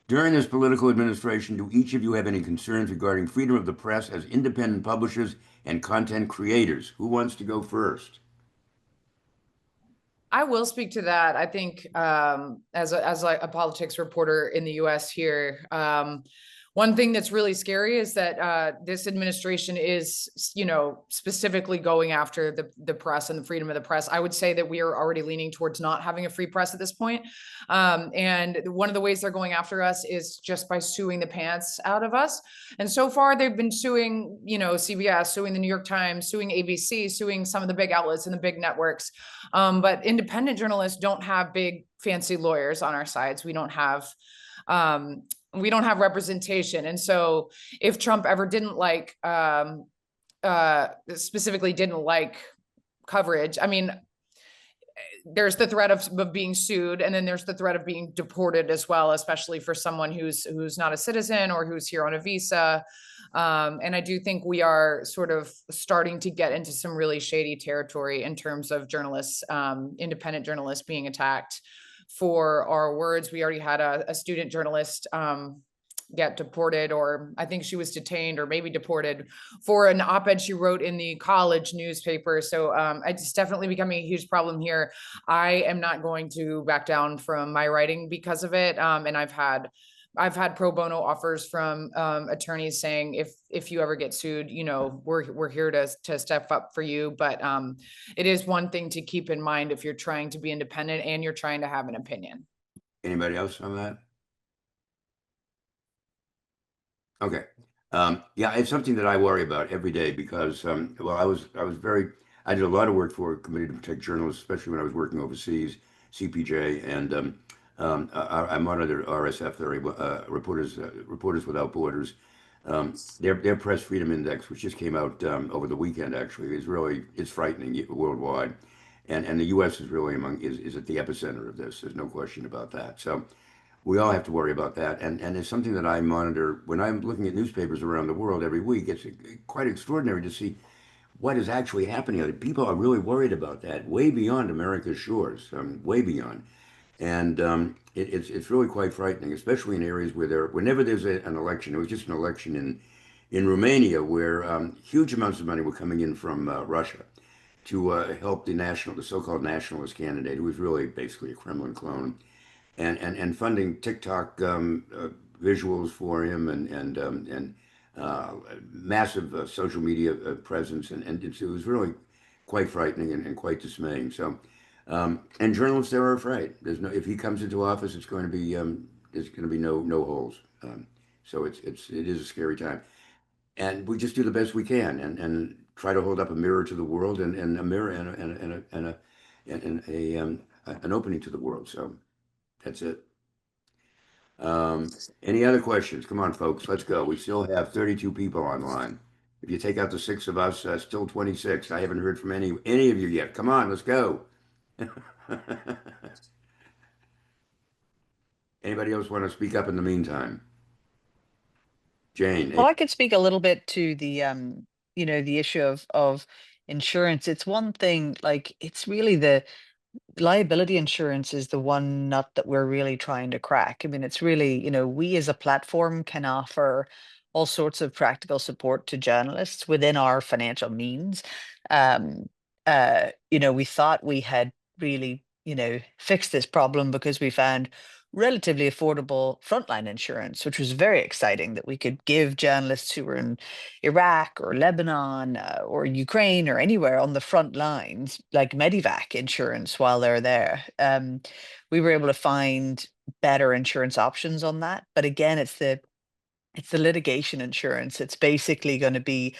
During this political administration, do each of you have any concerns regarding freedom of the press as independent publishers and content creators? Who wants to go first? I will speak to that. I think as a politics reporter in the U.S. here, one thing that's really scary is that this administration is, specifically going after the press and the freedom of the press. I would say that we are already leaning towards not having a free press at this point. And one of the ways they're going after us is just by suing the pants out of us. And so far, they've been suing, CBS, suing the New York Times, suing ABC, suing some of the big outlets and the big networks. But independent journalists don't have big fancy lawyers on our sides. We don't have representation. And so if Trump ever specifically didn't like coverage, I mean, there's the threat of being sued, and then there's the threat of being deported as well, especially for someone who's not a citizen or who's here on a visa. And I do think we are sort of starting to get into some really shady territory in terms of journalists, independent journalists being attacked for our words. We already had a student journalist get deported, or I think she was detained or maybe deported for an op-ed she wrote in the college newspaper. So it's definitely becoming a huge problem here. I am not going to back down from my writing because of it. And I've had pro bono offers from attorneys saying, if you ever get sued, we're here to step up for you. But it is one thing to keep in mind if you're trying to be independent and you're trying to have an opinion. Anybody else on that? Okay. Yeah, it's something that I worry about every day because, well, I did a lot of work for a committee to protect journalists, especially when I was working overseas, CPJ, and I monitored RSF, the Reporters Without Borders. Their press freedom index, which just came out over the weekend, actually, it's frightening worldwide, and the U.S. is really is at the epicenter of this. There's no question about that. So we all have to worry about that, and it's something that I monitor when I'm looking at newspapers around the world every week. It's quite extraordinary to see what is actually happening. People are really worried about that, way beyond America's shores, way beyond. And it's really quite frightening, especially in areas whenever there's an election. It was just an election in Romania where huge amounts of money were coming in from Russia to help the so-called nationalist candidate, who was really basically a Kremlin clone, and funding TikTok visuals for him and massive social media presence, and it was really quite frightening and quite dismaying. So. And journalists there are afraid. If he comes into office, there's going to be no holes. So it is a scary time, and we just do the best we can and try to hold up a mirror to the world and a mirror and an opening to the world. So that's it. Any other questions? Come on, folks, let's go. We still have 32 people online. If you take out the 6 of us, still 26. I haven't heard from any of you yet. Come on, let's go. Anybody else want to speak up in the meantime? Jane. Well, I could speak a little bit to the the issue of insurance. It's one thing, like it's really the liability insurance is the one nut that we're really trying to crack. I mean, it's really, we as a platform can offer all sorts of practical support to journalists within our financial means. We thought we had really, fixed this problem because we found relatively affordable frontline insurance, which was very exciting that we could give journalists who were in Iraq or Lebanon or Ukraine or anywhere on the front lines, like Medivac insurance while they're there. We were able to find better insurance options on that. But again, it's the litigation insurance. It's basically going to be,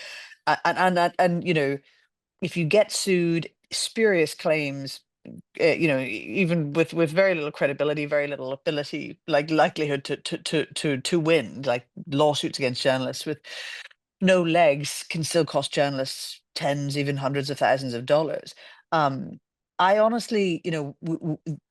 if you get sued, spurious claims, even with very little credibility, very little ability, like likelihood to win, like lawsuits against journalists with no legs can still cost journalists tens, even hundreds of thousands of dollars. I honestly,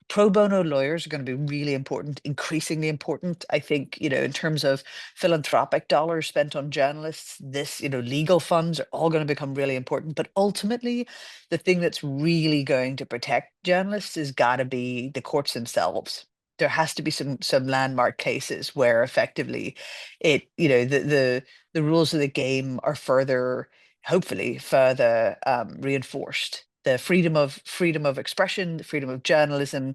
pro bono lawyers are going to be really important, increasingly important. I think, in terms of philanthropic dollars spent on journalists, legal funds are all going to become really important. But ultimately, the thing that's really going to protect journalists has got to be the courts themselves. there has to be some landmark cases where effectively it, the rules of the game are hopefully further reinforced. The freedom of expression, the freedom of journalism,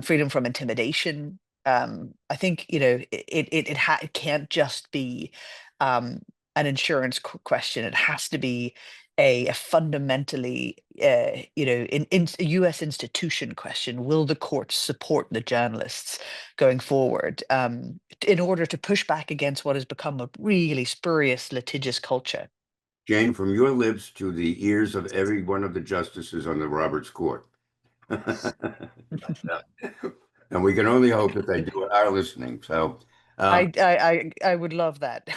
freedom from intimidation. I think it can't just be an insurance question. It has to be a fundamentally in a U.S. institution question. Will the courts support the journalists going forward in order to push back against what has become a really spurious, litigious culture? Jane, from your lips to the ears of every one of the justices on the Roberts Court. And we can only hope that they are listening. So I would love that.